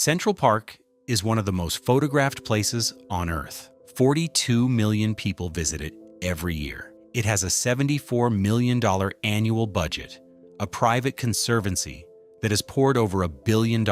Central Park is one of the most photographed places on Earth. 42 million people visit it every year. It has a $74 million annual budget, a private conservancy that has poured over $1 billion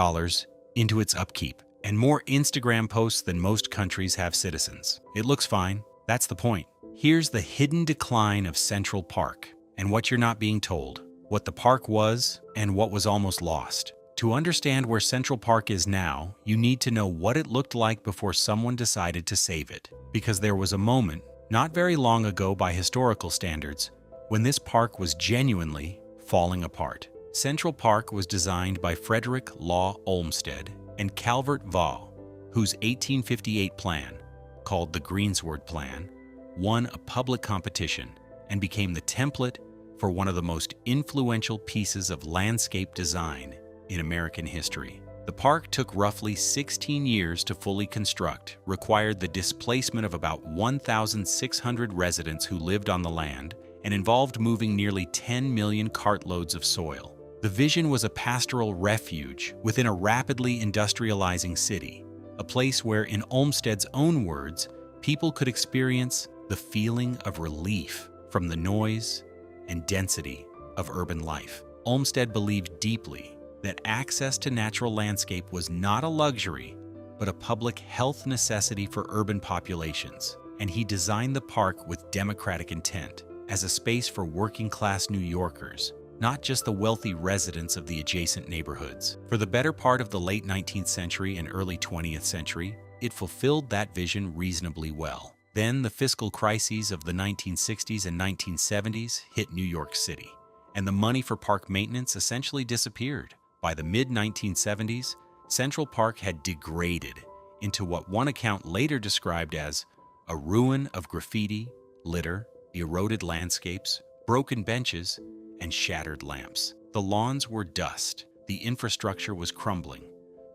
into its upkeep, and more Instagram posts than most countries have citizens. It looks fine. That's the point. Here's the hidden decline of Central Park, and what you're not being told, what the park was, and what was almost lost. To understand where Central Park is now, you need to know what it looked like before someone decided to save it. Because there was a moment, not very long ago by historical standards, when this park was genuinely falling apart. Central Park was designed by Frederick Law Olmsted and Calvert Vaux, whose 1858 plan, called the Greensward Plan, won a public competition and became the template for one of the most influential pieces of landscape design in American history. The park took roughly 16 years to fully construct, required the displacement of about 1,600 residents who lived on the land, and involved moving nearly 10 million cartloads of soil. The vision was a pastoral refuge within a rapidly industrializing city, a place where, in Olmsted's own words, people could experience the feeling of relief from the noise and density of urban life. Olmsted believed deeply that access to natural landscape was not a luxury, but a public health necessity for urban populations, and he designed the park with democratic intent, as a space for working-class New Yorkers, not just the wealthy residents of the adjacent neighborhoods. For the better part of the late 19th century and early 20th century, it fulfilled that vision reasonably well. Then the fiscal crises of the 1960s and 1970s hit New York City, and the money for park maintenance essentially disappeared. By the mid-1970s, Central Park had degraded into what one account later described as a ruin of graffiti, litter, eroded landscapes, broken benches, and shattered lamps. The lawns were dust. The infrastructure was crumbling.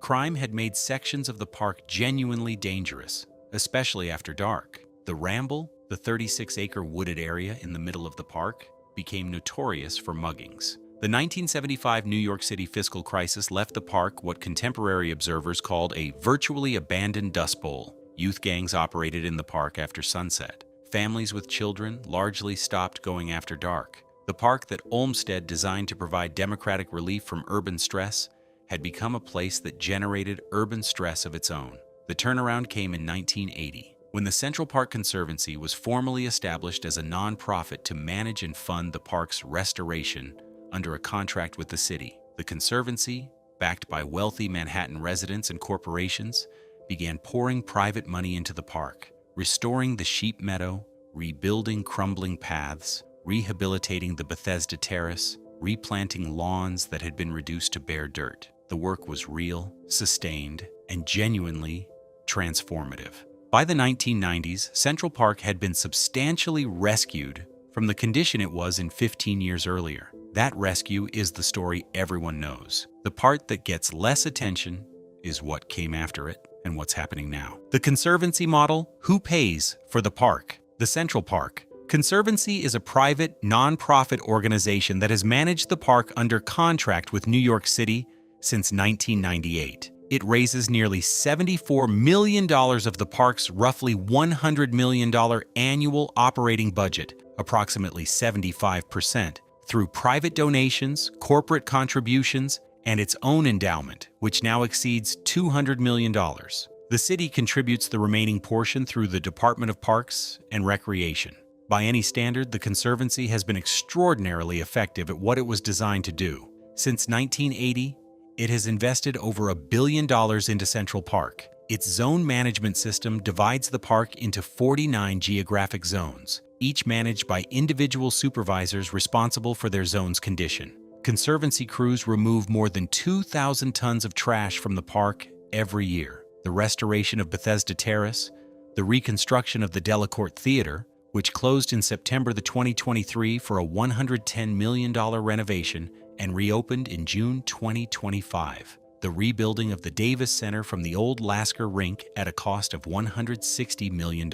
Crime had made sections of the park genuinely dangerous, especially after dark. The Ramble, the 36-acre wooded area in the middle of the park, became notorious for muggings. The 1975 New York City fiscal crisis left the park what contemporary observers called a virtually abandoned dust bowl. Youth gangs operated in the park after sunset. Families with children largely stopped going after dark. The park that Olmsted designed to provide democratic relief from urban stress had become a place that generated urban stress of its own. The turnaround came in 1980, when the Central Park Conservancy was formally established as a nonprofit to manage and fund the park's restoration under a contract with the city. The Conservancy, backed by wealthy Manhattan residents and corporations, began pouring private money into the park, restoring the sheep meadow, rebuilding crumbling paths, rehabilitating the Bethesda Terrace, replanting lawns that had been reduced to bare dirt. The work was real, sustained, and genuinely transformative. By the 1990s, Central Park had been substantially rescued from the condition it was in 15 years earlier. That rescue is the story everyone knows. The part that gets less attention is what came after it and what's happening now. The Conservancy model: who pays for the park? The Central Park Conservancy is a private, non-profit organization that has managed the park under contract with New York City since 1998. It raises nearly $74 million of the park's roughly $100 million annual operating budget, approximately 75%, through private donations, corporate contributions, and its own endowment, which now exceeds $200 million. The city contributes the remaining portion through the Department of Parks and Recreation. By any standard, the Conservancy has been extraordinarily effective at what it was designed to do. Since 1980, it has invested over $1 billion into Central Park. Its zone management system divides the park into 49 geographic zones, each managed by individual supervisors responsible for their zone's condition. Conservancy crews remove more than 2,000 tons of trash from the park every year. The restoration of Bethesda Terrace, the reconstruction of the Delacorte Theater, which closed in September 2023 for a $110 million renovation and reopened in June 2025. The rebuilding of the Davis Center from the old Lasker Rink at a cost of $160 million,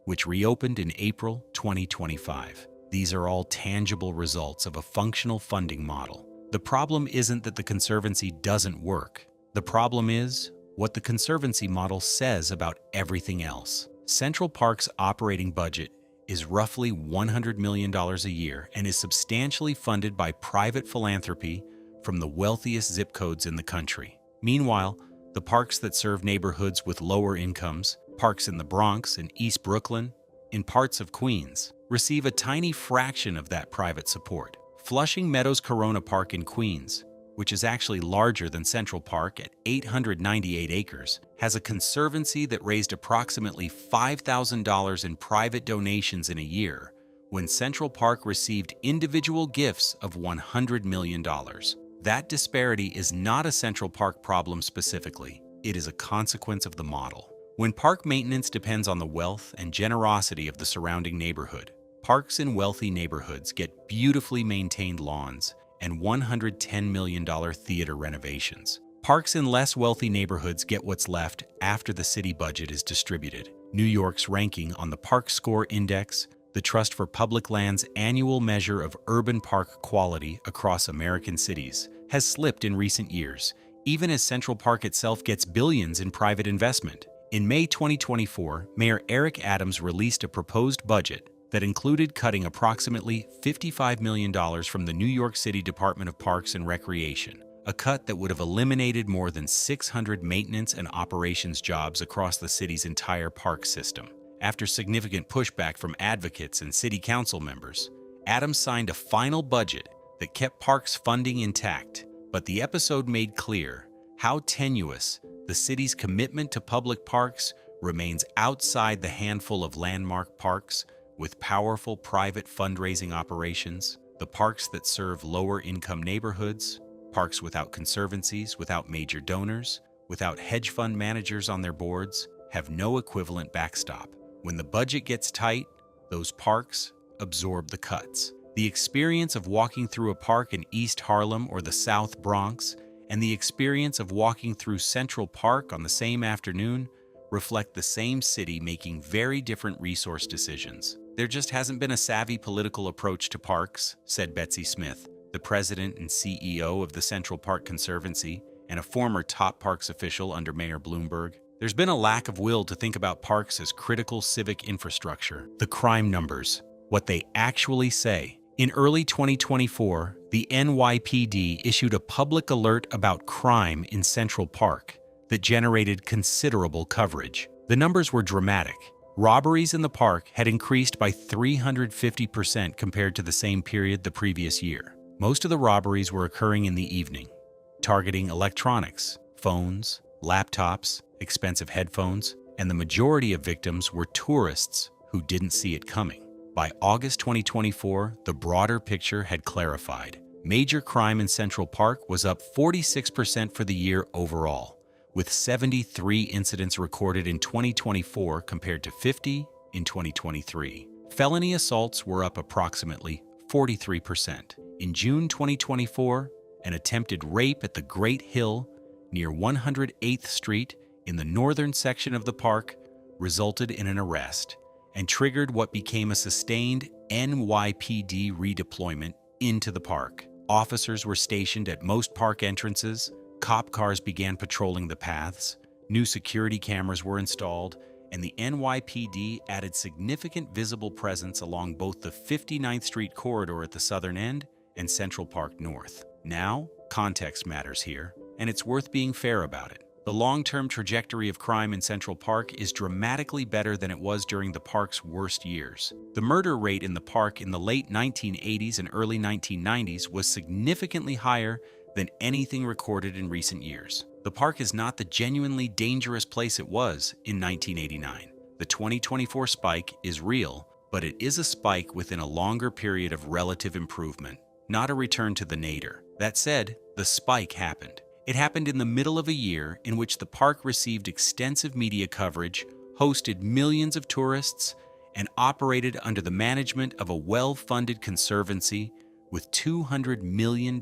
which reopened in April 2025. These are all tangible results of a functional funding model. The problem isn't that the Conservancy doesn't work. The problem is what the conservancy model says about everything else. Central Park's operating budget is roughly $100 million a year and is substantially funded by private philanthropy from the wealthiest zip codes in the country. Meanwhile, the parks that serve neighborhoods with lower incomes, parks in the Bronx and East Brooklyn, in parts of Queens, receive a tiny fraction of that private support. Flushing Meadows Corona Park in Queens, which is actually larger than Central Park at 898 acres, has a conservancy that raised approximately $5,000 in private donations in a year, when Central Park received individual gifts of $100 million. That disparity is not a Central Park problem specifically. It is a consequence of the model. When park maintenance depends on the wealth and generosity of the surrounding neighborhood, parks in wealthy neighborhoods get beautifully maintained lawns and $110 million theater renovations. Parks in less wealthy neighborhoods get what's left after the city budget is distributed. New York's ranking on the Park Score Index, the Trust for Public Land's annual measure of urban park quality across American cities, has slipped in recent years, even as Central Park itself gets billions in private investment. In May 2024, Mayor Eric Adams released a proposed budget that included cutting approximately $55 million from the New York City Department of Parks and Recreation, a cut that would have eliminated more than 600 maintenance and operations jobs across the city's entire park system. After significant pushback from advocates and city council members, Adams signed a final budget that kept parks funding intact, but the episode made clear how tenuous the city's commitment to public parks remains outside the handful of landmark parks with powerful private fundraising operations, the parks that serve lower-income neighborhoods, parks without conservancies, without major donors, without hedge fund managers on their boards, have no equivalent backstop. When the budget gets tight, those parks absorb the cuts. The experience of walking through a park in East Harlem or the South Bronx and the experience of walking through Central Park on the same afternoon reflect the same city making very different resource decisions. There just hasn't been a savvy political approach to parks, said Betsy Smith, the president and CEO of the Central Park Conservancy and a former top parks official under Mayor Bloomberg. There's been a lack of will to think about parks as critical civic infrastructure. The crime numbers, what they actually say. In early 2024, the NYPD issued a public alert about crime in Central Park that generated considerable coverage. The numbers were dramatic. Robberies in the park had increased by 350% compared to the same period the previous year. Most of the robberies were occurring in the evening, targeting electronics, phones, laptops, expensive headphones, and the majority of victims were tourists who didn't see it coming. By August 2024, the broader picture had clarified. Major crime in Central Park was up 46% for the year overall, with 73 incidents recorded in 2024 compared to 50 in 2023. Felony assaults were up approximately 43%. In June 2024, an attempted rape at the Great Hill near 108th Street in the northern section of the park resulted in an arrest and triggered what became a sustained NYPD redeployment into the park. Officers were stationed at most park entrances, cop cars began patrolling the paths, new security cameras were installed, and the NYPD added significant visible presence along both the 59th Street corridor at the southern end and Central Park North. Now, context matters here, and it's worth being fair about it. The long-term trajectory of crime in Central Park is dramatically better than it was during the park's worst years. The murder rate in the park in the late 1980s and early 1990s was significantly higher than anything recorded in recent years. The park is not the genuinely dangerous place it was in 1989. The 2024 spike is real, but it is a spike within a longer period of relative improvement, not a return to the nadir. That said, the spike happened. It happened in the middle of a year in which the park received extensive media coverage, hosted millions of tourists, and operated under the management of a well-funded conservancy with $200 million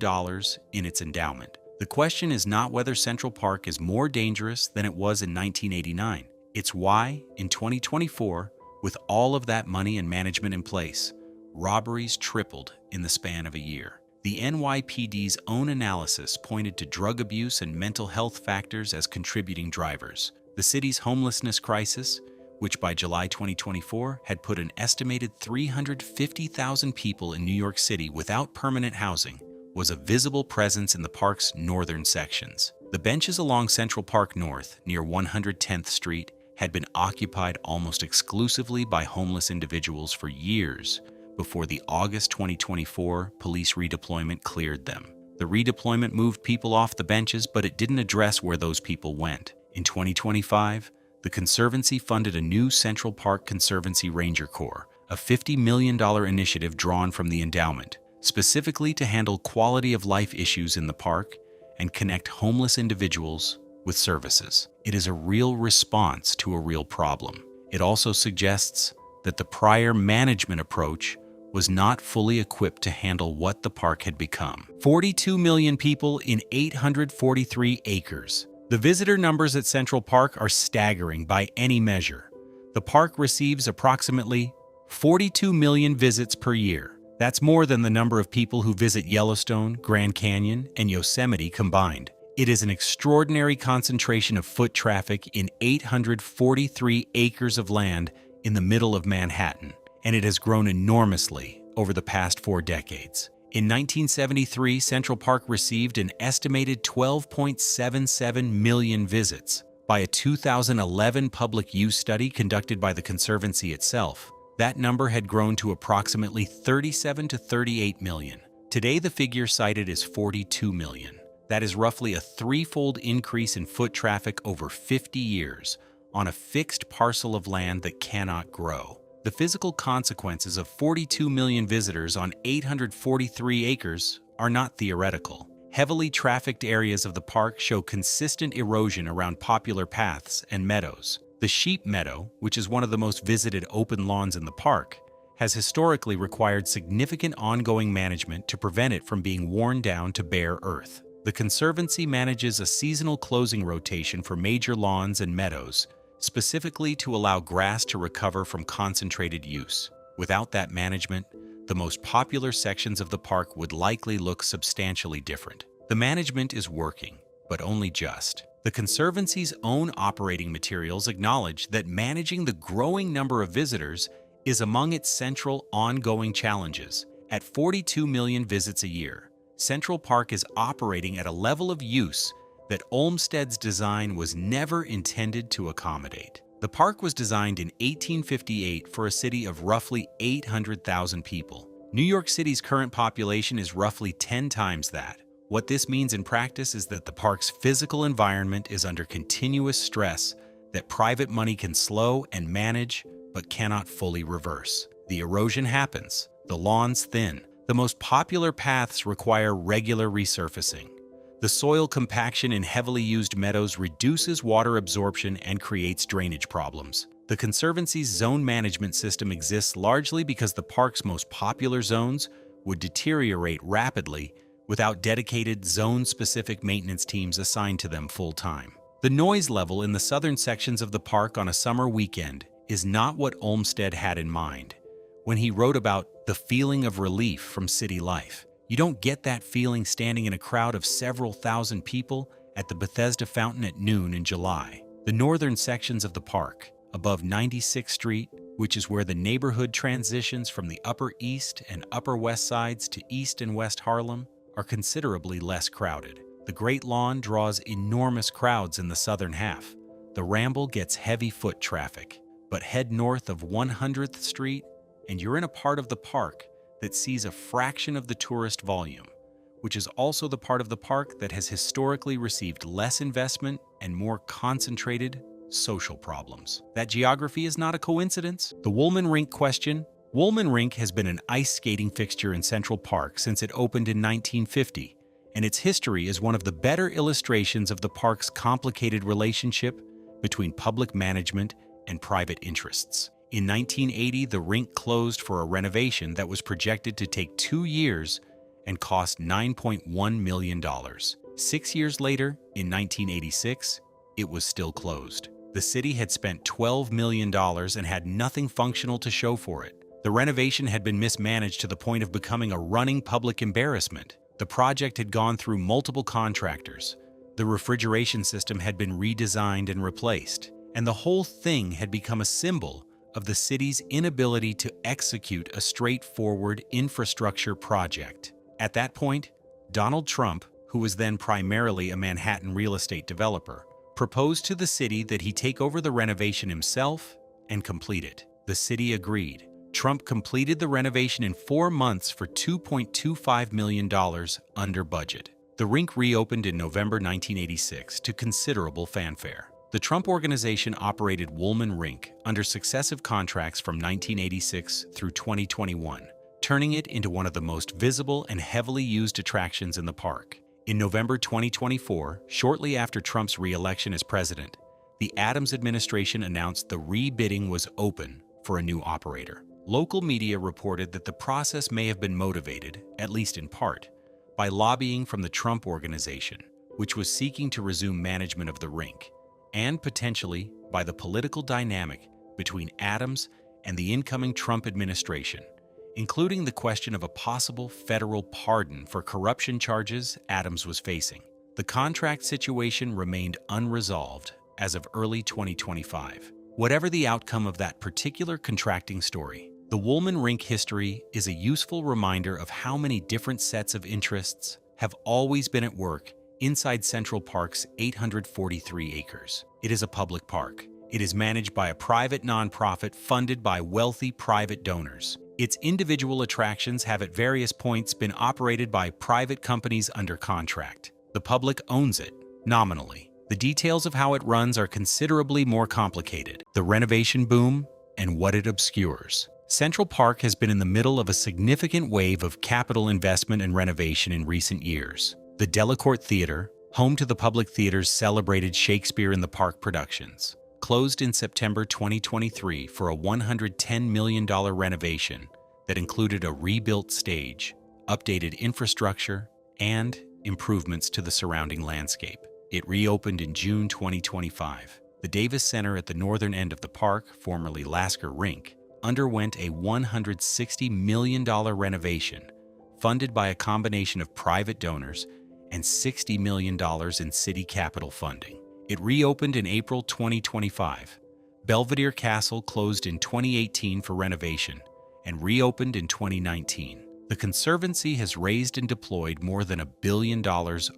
in its endowment. The question is not whether Central Park is more dangerous than it was in 1989. It's why, in 2024, with all of that money and management in place, robberies tripled in the span of a year. The NYPD's own analysis pointed to drug abuse and mental health factors as contributing drivers. The city's homelessness crisis, which by July 2024 had put an estimated 350,000 people in New York City without permanent housing, was a visible presence in the park's northern sections. The benches along Central Park North, near 110th Street, had been occupied almost exclusively by homeless individuals for years before the August 2024 police redeployment cleared them. The redeployment moved people off the benches, but it didn't address where those people went. In 2025, the Conservancy funded a new Central Park Conservancy Ranger Corps, a $50 million initiative drawn from the endowment, specifically to handle quality of life issues in the park and connect homeless individuals with services. It is a real response to a real problem. It also suggests that the prior management approach was not fully equipped to handle what the park had become. 42 million people in 843 acres. The visitor numbers at Central Park are staggering by any measure. The park receives approximately 42 million visits per year. That's more than the number of people who visit Yellowstone, Grand Canyon, and Yosemite combined. It is an extraordinary concentration of foot traffic in 843 acres of land in the middle of Manhattan, and it has grown enormously over the past 4 decades. In 1973, Central Park received an estimated 12.77 million visits. By a 2011 public use study conducted by the Conservancy itself, that number had grown to approximately 37 to 38 million. Today, the figure cited is 42 million. That is roughly a 3-fold increase in foot traffic over 50 years on a fixed parcel of land that cannot grow. The physical consequences of 42 million visitors on 843 acres are not theoretical. Heavily trafficked areas of the park show consistent erosion around popular paths and meadows. The Sheep Meadow, which is one of the most visited open lawns in the park, has historically required significant ongoing management to prevent it from being worn down to bare earth. The Conservancy manages a seasonal closing rotation for major lawns and meadows, specifically to allow grass to recover from concentrated use. Without that management, the most popular sections of the park would likely look substantially different. The management is working, but only just. The Conservancy's own operating materials acknowledge that managing the growing number of visitors is among its central ongoing challenges. At 42 million visits a year, Central Park is operating at a level of use that Olmsted's design was never intended to accommodate. The park was designed in 1858 for a city of roughly 800,000 people. New York City's current population is roughly 10 times that. What this means in practice is that the park's physical environment is under continuous stress that private money can slow and manage but cannot fully reverse. The erosion happens, the lawns thin, the most popular paths require regular resurfacing. The soil compaction in heavily used meadows reduces water absorption and creates drainage problems. The Conservancy's zone management system exists largely because the park's most popular zones would deteriorate rapidly without dedicated zone-specific maintenance teams assigned to them full-time. The noise level in the southern sections of the park on a summer weekend is not what Olmsted had in mind when he wrote about the feeling of relief from city life. You don't get that feeling standing in a crowd of several thousand people at the Bethesda Fountain at noon in July. The northern sections of the park, above 96th Street, which is where the neighborhood transitions from the Upper East and Upper West Sides to East and West Harlem, are considerably less crowded. The Great Lawn draws enormous crowds in the southern half. The Ramble gets heavy foot traffic, but head north of 100th Street and you're in a part of the park that sees a fraction of the tourist volume, which is also the part of the park that has historically received less investment and more concentrated social problems. That geography is not a coincidence. The Wollman Rink question. Wollman Rink has been an ice skating fixture in Central Park since it opened in 1950, and its history is one of the better illustrations of the park's complicated relationship between public management and private interests. In 1980, the rink closed for a renovation that was projected to take 2 years and cost $9.1 million. 6 years later, in 1986, it was still closed. The city had spent $12 million and had nothing functional to show for it. The renovation had been mismanaged to the point of becoming a running public embarrassment. The project had gone through multiple contractors. The refrigeration system had been redesigned and replaced, and the whole thing had become a symbol of the city's inability to execute a straightforward infrastructure project. At that point, Donald Trump, who was then primarily a Manhattan real estate developer, proposed to the city that he take over the renovation himself and complete it. The city agreed. Trump completed the renovation in 4 months for $2.25 million under budget. The rink reopened in November 1986 to considerable fanfare. The Trump Organization operated Wollman Rink under successive contracts from 1986 through 2021, turning it into one of the most visible and heavily used attractions in the park. In November 2024, shortly after Trump's re-election as president, the Adams administration announced the re-bidding was open for a new operator. Local media reported that the process may have been motivated, at least in part, by lobbying from the Trump Organization, which was seeking to resume management of the rink, and potentially by the political dynamic between Adams and the incoming Trump administration, including the question of a possible federal pardon for corruption charges Adams was facing. The contract situation remained unresolved as of early 2025. Whatever the outcome of that particular contracting story, the Wollman Rink history is a useful reminder of how many different sets of interests have always been at work inside Central Park's 843 acres. It is a public park. It is managed by a private nonprofit funded by wealthy private donors. Its individual attractions have at various points been operated by private companies under contract. The public owns it, nominally. The details of how it runs are considerably more complicated. The renovation boom and what it obscures. Central Park has been in the middle of a significant wave of capital investment and renovation in recent years. The Delacorte Theater, home to the Public Theater's celebrated Shakespeare in the Park productions, closed in September 2023 for a $110 million renovation that included a rebuilt stage, updated infrastructure, and improvements to the surrounding landscape. It reopened in June 2025. The Davis Center at the northern end of the park, formerly Lasker Rink, underwent a $160 million renovation, funded by a combination of private donors and $60 million in city capital funding. It reopened in April 2025. Belvedere Castle closed in 2018 for renovation and reopened in 2019. The Conservancy has raised and deployed more than $1 billion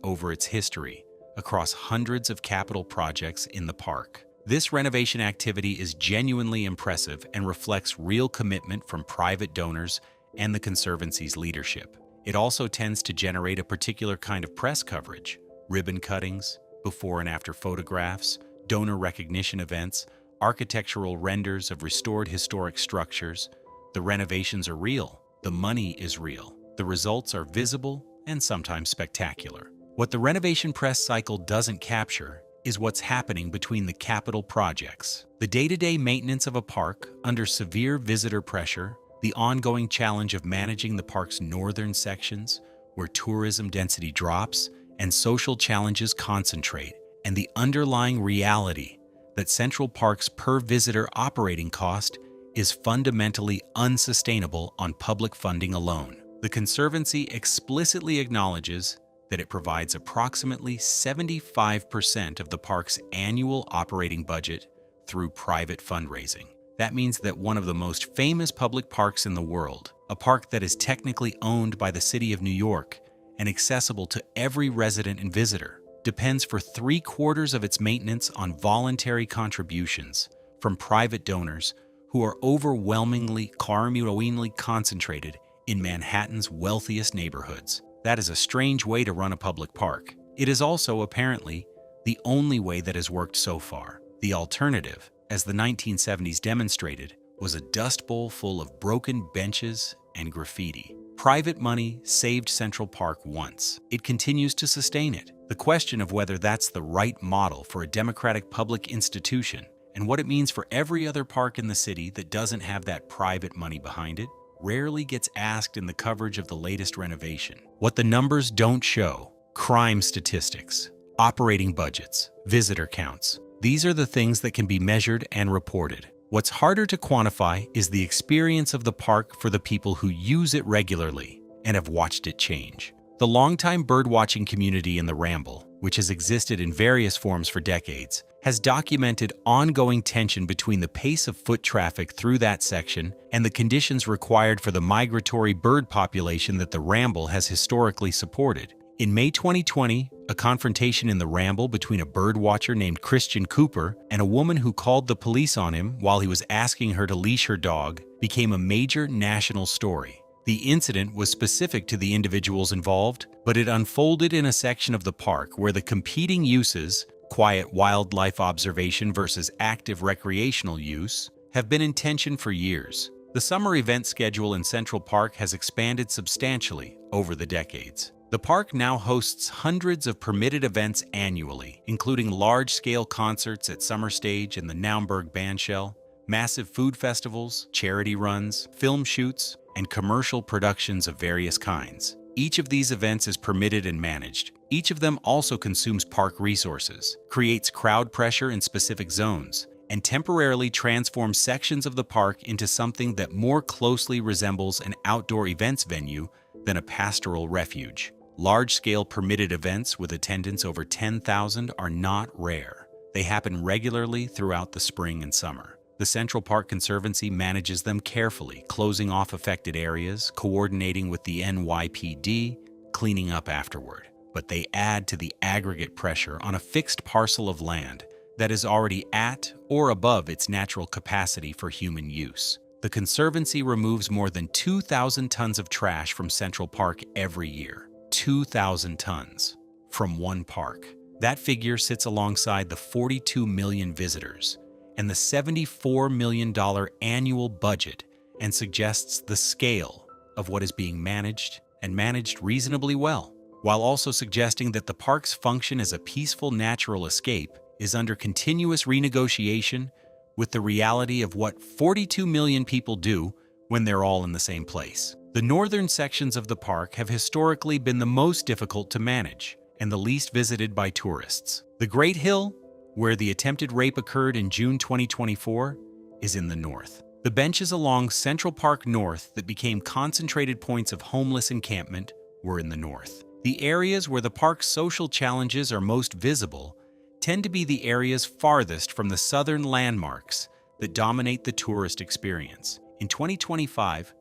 over its history across hundreds of capital projects in the park. This renovation activity is genuinely impressive and reflects real commitment from private donors and the Conservancy's leadership. It also tends to generate a particular kind of press coverage: ribbon cuttings, before and after photographs, donor recognition events, architectural renders of restored historic structures. The renovations are real. The money is real. The results are visible and sometimes spectacular. What the renovation press cycle doesn't capture is what's happening between the capital projects. The day-to-day maintenance of a park under severe visitor pressure, the ongoing challenge of managing the park's northern sections, where tourism density drops and social challenges concentrate, and the underlying reality that Central Park's per-visitor operating cost is fundamentally unsustainable on public funding alone. The Conservancy explicitly acknowledges that it provides approximately 75% of the park's annual operating budget through private fundraising. That means that one of the most famous public parks in the world, a park that is technically owned by the city of New York and accessible to every resident and visitor, depends for 3/4 of its maintenance on voluntary contributions from private donors who are overwhelmingly concentrated in Manhattan's wealthiest neighborhoods. That is a strange way to run a public park. It is also, apparently, the only way that has worked so far. The alternative, as the 1970s demonstrated, was a dust bowl full of broken benches and graffiti. Private money saved Central Park once. It continues to sustain it. The question of whether that's the right model for a democratic public institution and what it means for every other park in the city that doesn't have that private money behind it rarely gets asked in the coverage of the latest renovation. What the numbers don't show: crime statistics, operating budgets, visitor counts. These are the things that can be measured and reported. What's harder to quantify is the experience of the park for the people who use it regularly and have watched it change. The longtime birdwatching community in the Ramble, which has existed in various forms for decades, has documented ongoing tension between the pace of foot traffic through that section and the conditions required for the migratory bird population that the Ramble has historically supported. In May 2020, a confrontation in the Ramble between a birdwatcher named Christian Cooper and a woman who called the police on him while he was asking her to leash her dog became a major national story. The incident was specific to the individuals involved, but it unfolded in a section of the park where the competing uses, quiet wildlife observation versus active recreational use, have been in tension for years. The summer event schedule in Central Park has expanded substantially over the decades. The park now hosts hundreds of permitted events annually, including large-scale concerts at Summer Stage and the Naumburg Bandshell, massive food festivals, charity runs, film shoots, and commercial productions of various kinds. Each of these events is permitted and managed. Each of them also consumes park resources, creates crowd pressure in specific zones, and temporarily transforms sections of the park into something that more closely resembles an outdoor events venue than a pastoral refuge. Large-scale permitted events with attendance over 10,000 are not rare. They happen regularly throughout the spring and summer. The Central Park Conservancy manages them carefully, closing off affected areas, coordinating with the NYPD, cleaning up afterward. But they add to the aggregate pressure on a fixed parcel of land that is already at or above its natural capacity for human use. The Conservancy removes more than 2,000 tons of trash from Central Park every year. 2,000 tons from one park. That figure sits alongside the 42 million visitors and the $74 million annual budget and suggests the scale of what is being managed and managed reasonably well, while also suggesting that the park's function as a peaceful natural escape is under continuous renegotiation with the reality of what 42 million people do when they're all in the same place. The northern sections of the park have historically been the most difficult to manage and the least visited by tourists. The Great Hill, where the attempted rape occurred in June 2024, is in the north. The benches along Central Park North that became concentrated points of homeless encampment were in the north. The areas where the park's social challenges are most visible tend to be the areas farthest from the southern landmarks that dominate the tourist experience. In 2025,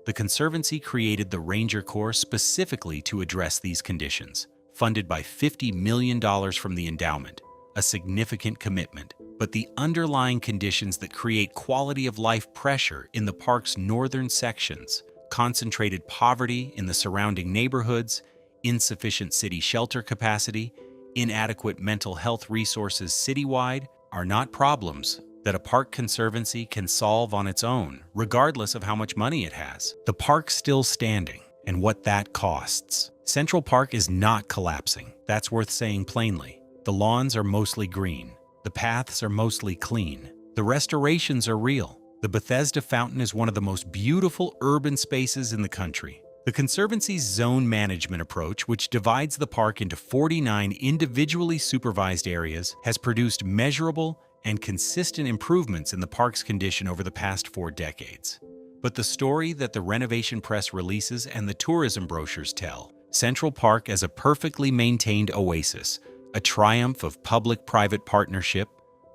the Conservancy created the Ranger Corps specifically to address these conditions, funded by $50 million from the endowment, a significant commitment. But the underlying conditions that create quality of life pressure in the park's northern sections, concentrated poverty in the surrounding neighborhoods, insufficient city shelter capacity, inadequate mental health resources citywide, are not problems that a park conservancy can solve on its own, regardless of how much money it has. The park's still standing, and what that costs. Central Park is not collapsing. That's worth saying plainly. The lawns are mostly green. The paths are mostly clean. The restorations are real. The Bethesda Fountain is one of the most beautiful urban spaces in the country. The Conservancy's zone management approach, which divides the park into 49 individually supervised areas, has produced measurable and consistent improvements in the park's condition over the past 4 decades. But the story that the renovation press releases and the tourism brochures tell, Central Park as a perfectly maintained oasis, a triumph of public-private partnership,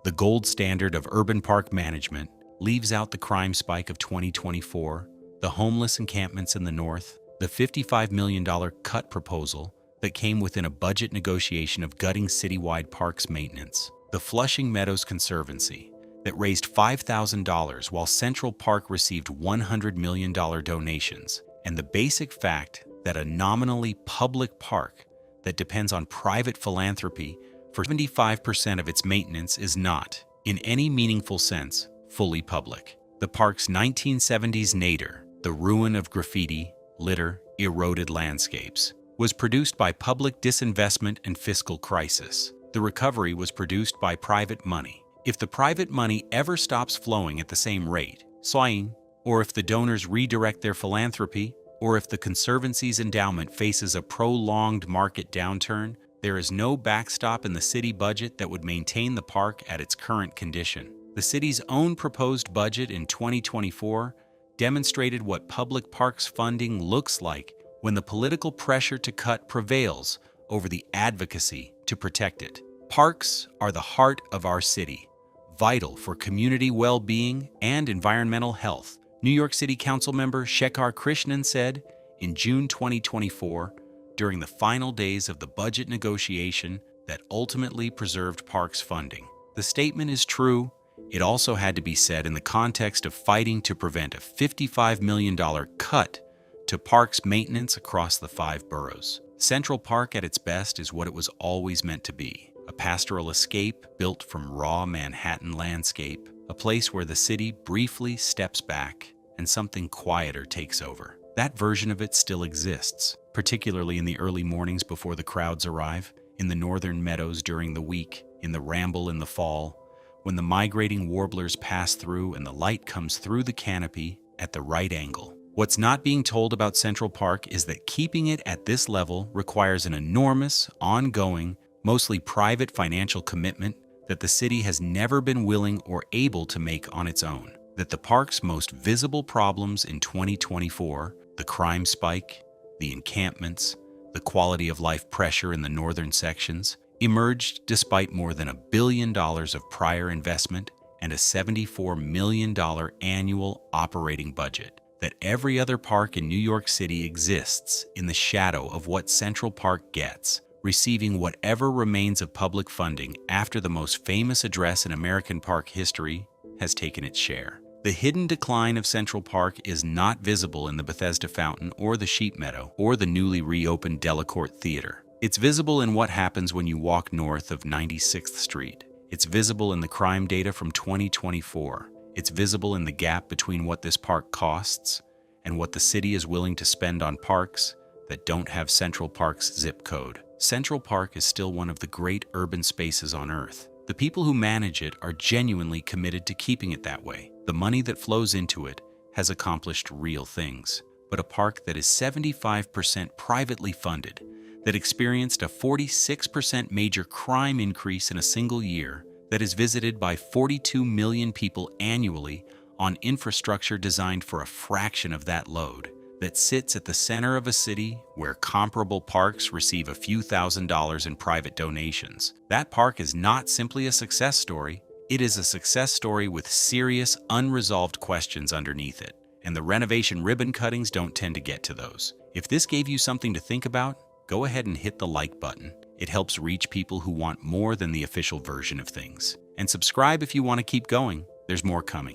the gold standard of urban park management, leaves out the crime spike of 2024, the homeless encampments in the north, the $55 million cut proposal that came within a budget negotiation of gutting citywide parks maintenance, the Flushing Meadows Conservancy that raised $5,000 while Central Park received $100 million donations, and the basic fact that a nominally public park that depends on private philanthropy for 75% of its maintenance is not, in any meaningful sense, fully public. The park's 1970s nadir, the ruin of graffiti, litter, eroded landscapes, was produced by public disinvestment and fiscal crisis. The recovery was produced by private money. If the private money ever stops flowing at the same rate, or if the donors redirect their philanthropy, or if the Conservancy's endowment faces a prolonged market downturn, There is no backstop in the city budget that would maintain the park at its current condition. The city's own proposed budget in 2024 demonstrated what public parks funding looks like when the political pressure to cut prevails over the advocacy to protect it. Parks are the heart of our city, vital for community well-being and environmental health. New York City Council member Shekhar Krishnan said in June 2024, during the final days of the budget negotiation that ultimately preserved parks funding. The statement is true. It also had to be said in the context of fighting to prevent a $55 million cut to parks maintenance across the 5 boroughs. Central Park at its best is what it was always meant to be, a pastoral escape built from raw Manhattan landscape, a place where the city briefly steps back and something quieter takes over. That version of it still exists, particularly in the early mornings before the crowds arrive, in the northern meadows during the week, in the ramble in the fall, when the migrating warblers pass through and the light comes through the canopy at the right angle. What's not being told about Central Park is that keeping it at this level requires an enormous, ongoing, mostly private financial commitment that the city has never been willing or able to make on its own. That the park's most visible problems in 2024, the crime spike, the encampments, the quality of life pressure in the northern sections, emerged despite more than $1 billion of prior investment and a $74 million annual operating budget. That every other park in New York City exists in the shadow of what Central Park gets, receiving whatever remains of public funding after the most famous address in American park history has taken its share. The hidden decline of Central Park is not visible in the Bethesda Fountain or the Sheep Meadow or the newly reopened Delacorte Theater. It's visible in what happens when you walk north of 96th Street. It's visible in the crime data from 2024. It's visible in the gap between what this park costs and what the city is willing to spend on parks that don't have Central Park's zip code. Central Park is still one of the great urban spaces on Earth. The people who manage it are genuinely committed to keeping it that way. The money that flows into it has accomplished real things. But a park that is 75% privately funded, that experienced a 46% major crime increase in a single year, that is visited by 42 million people annually on infrastructure designed for a fraction of that load, that sits at the center of a city where comparable parks receive a few $1,000s in private donations. That park is not simply a success story, it is a success story with serious, unresolved questions underneath it. And the renovation ribbon cuttings don't tend to get to those. If this gave you something to think about, go ahead and hit the like button. It helps reach people who want more than the official version of things. And subscribe if you want to keep going. There's more coming.